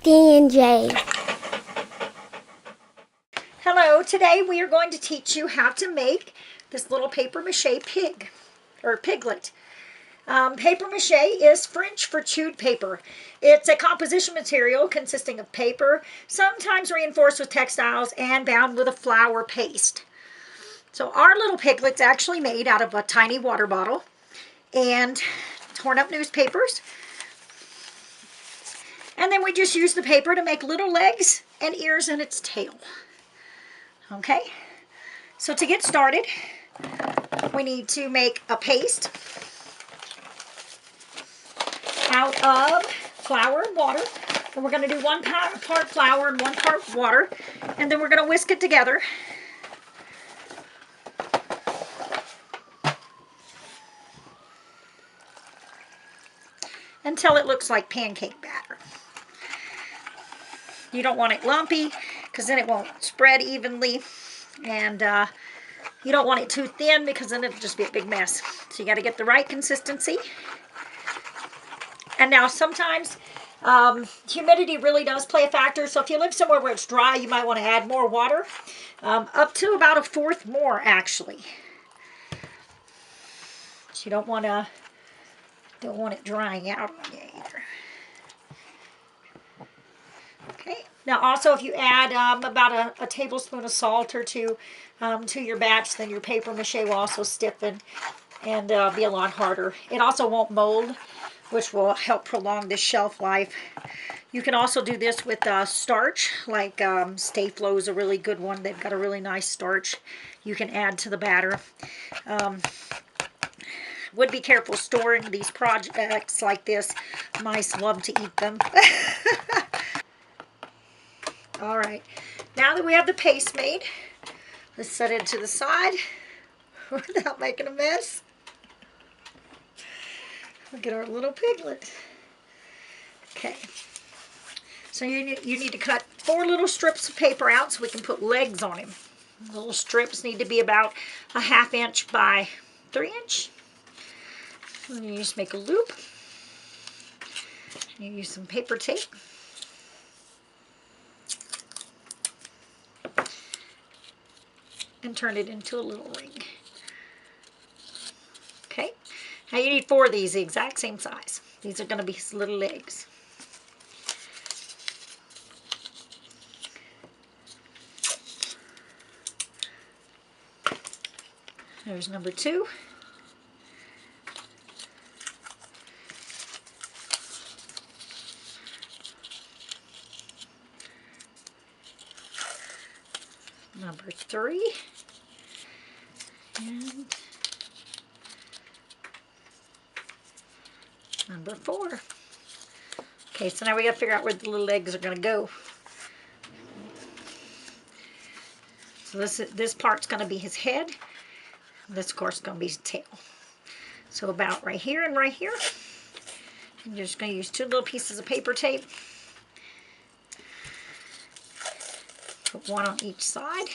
D&Js. Hello, today we are going to teach you how to make this little paper mache pig, or piglet. Paper mache is French for chewed paper. It's a composition material consisting of paper, sometimes reinforced with textiles, and bound with a flour paste. So our little piglet's actually made out of a tiny water bottle and torn up newspapers. And then we just use the paper to make little legs and ears in its tail. Okay, so to get started, we need to make a paste out of flour and water. And we're going to do one part flour and one part water, and then we're going to whisk it together. Until it looks like pancake batter. You don't want it lumpy because then it won't spread evenly, and you don't want it too thin because then it'll just be a big mess. So you got to get the right consistency. And now sometimes humidity really does play a factor. So if you live somewhere where it's dry, you might want to add more water, up to about 1/4 more actually. So you don't want it drying out on you either. Okay. Now also, if you add about a tablespoon of salt or two to your batch, then your paper mache will also stiffen and be a lot harder. It also won't mold, which will help prolong the shelf life. You can also do this with starch, like Stay-Flo is a really good one. They've got a really nice starch you can add to the batter. Would be careful storing these projects like this. Mice love to eat them. All right, now that we have the paste made, let's set it to the side without making a mess. Look at our little piglet. Okay, so you need to cut 4 little strips of paper out so we can put legs on him. The little strips need to be about 1/2 inch by 3 inch. And you just make a loop. You use some paper tape. And turn it into a little ring. Okay, now you need 4 of these, the exact same size. These are going to be his little legs. There's number 2. Number 3. And number 4. Okay, so now we got to figure out where the little legs are going to go. So this part's going to be his head. This, of course, is going to be his tail. So about right here and right here. And you're just going to use 2 little pieces of paper tape. Put 1 on each side.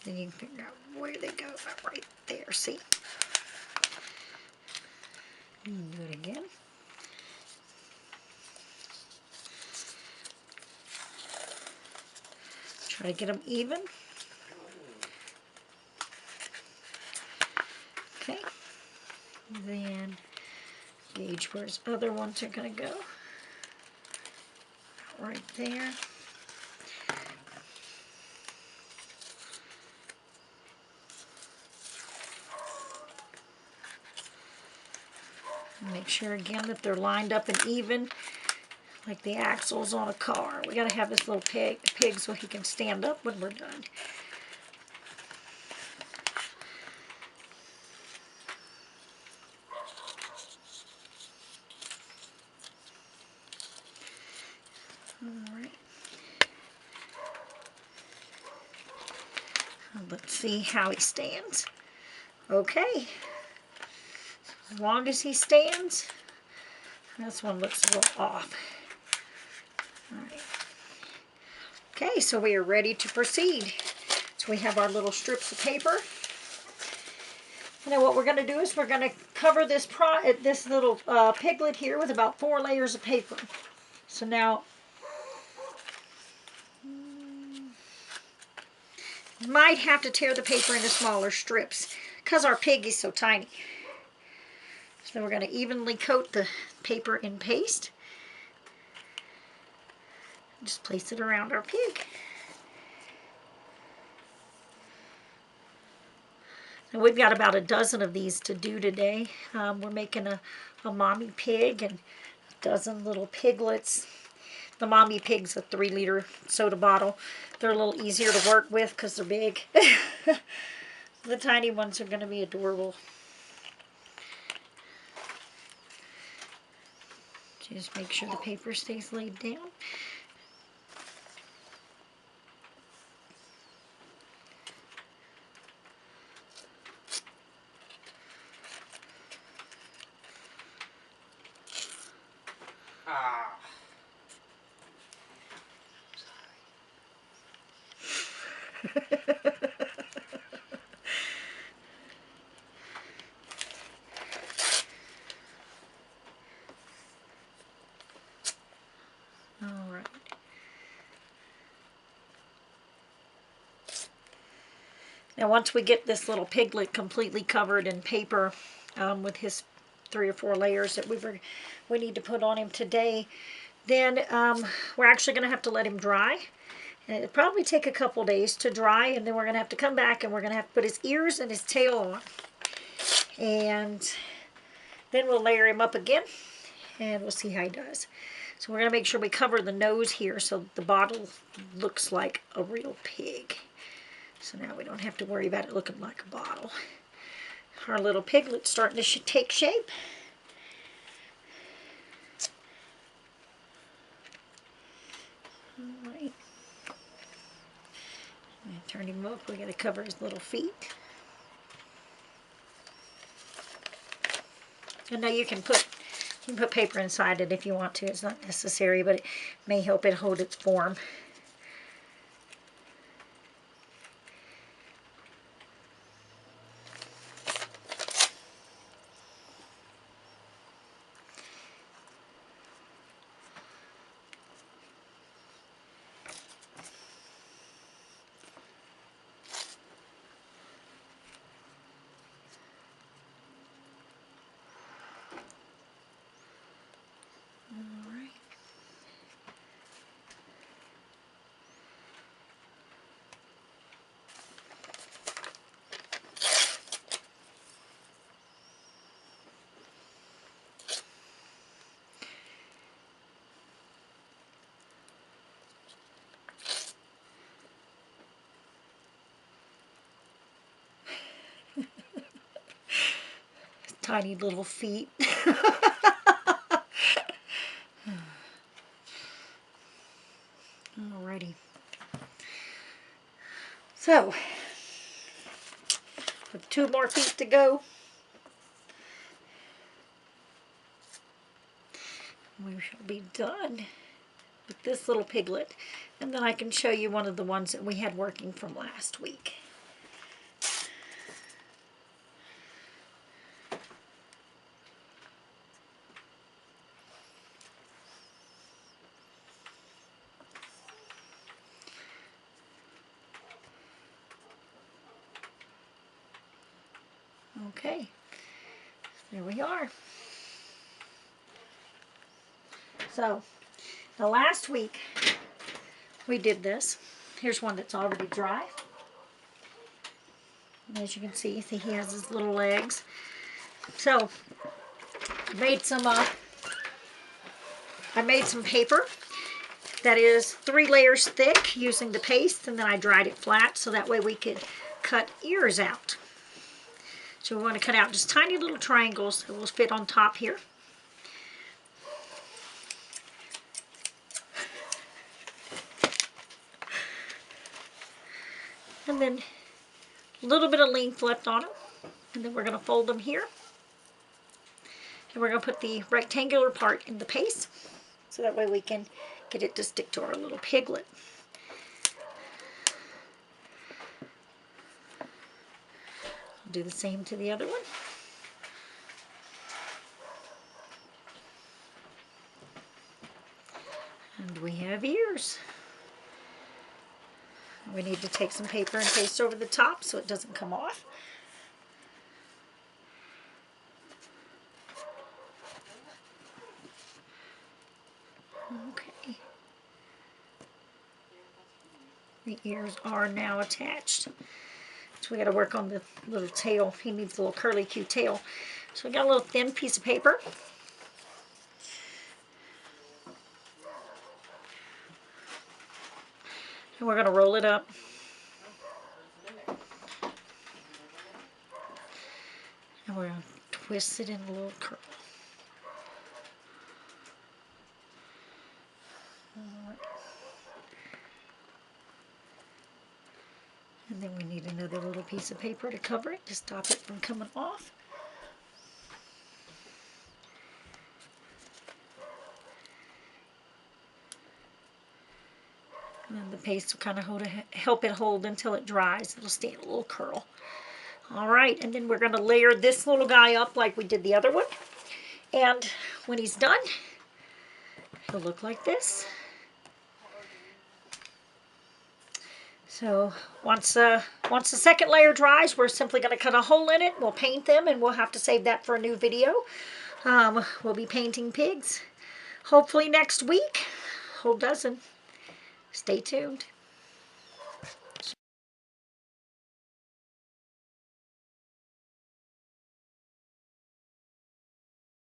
Then you can figure out where they go. About right there, see? And do it again. Try to get them even. Okay. Then gauge where his other ones are going to go. Right there. Make sure again that they're lined up and even, like the axles on a car. We got to have this little pig so he can stand up when we're done. All right. Let's see how he stands. Okay. As long as he stands, this one looks a little off. All right. Okay, so we are ready to proceed. So we have our little strips of paper. And then what we're going to do is we're going to cover this little piglet here with about 4 layers of paper. So now, might have to tear the paper into smaller strips because our pig is so tiny. So we're going to evenly coat the paper in paste. Just place it around our pig. And we've got about a dozen of these to do today. We're making a mommy pig and a dozen little piglets. The mommy pig's a 3-liter soda bottle. They're a little easier to work with because they're big. The tiny ones are going to be adorable. Just make sure the paper stays laid down. All right. Now once we get this little piglet completely covered in paper with his 3 or 4 layers that we need to put on him today, then we're actually going to have to let him dry. And it'll probably take a couple days to dry, and then we're going to have to come back and we're going to have to put his ears and his tail on. And then we'll layer him up again and we'll see how he does. So we're going to make sure we cover the nose here so the bottle looks like a real pig. So now we don't have to worry about it looking like a bottle. Our little piglet's starting to take shape. All right. Turn him up. We're going to cover his little feet. And now you can put paper inside it if you want to. It's not necessary, but it may help it hold its form. Tiny little feet. Alrighty. So, with 2 more feet to go, we shall be done with this little piglet. And then I can show you one of the ones that we had working from last week. Okay, there we are. So, the last week we did this. Here's one that's already dry. And as you can see, he has his little legs. So, I made some paper that is 3 layers thick using the paste, and then I dried it flat so that way we could cut ears out. So we want to cut out just tiny little triangles that will fit on top here. And then a little bit of length left on them. And then we're going to fold them here. And we're going to put the rectangular part in the paste so that way we can get it to stick to our little piglet. Do the same to the other one. And we have ears. We need to take some paper and paste over the top so it doesn't come off. Okay. The ears are now attached. So we got to work on the little tail. He needs a little curly cute tail. So we got a little thin piece of paper. And we're going to roll it up. And we're going to twist it in a little curl. And then we need another little piece of paper to cover it to stop it from coming off. And then the paste will kind of help it hold until it dries. It'll stay in a little curl. All right, and then we're going to layer this little guy up like we did the other one. And when he's done, he'll look like this. So once the second layer dries, we're simply going to cut a hole in it. We'll paint them, and we'll have to save that for a new video. We'll be painting pigs hopefully next week. Whole dozen. Stay tuned.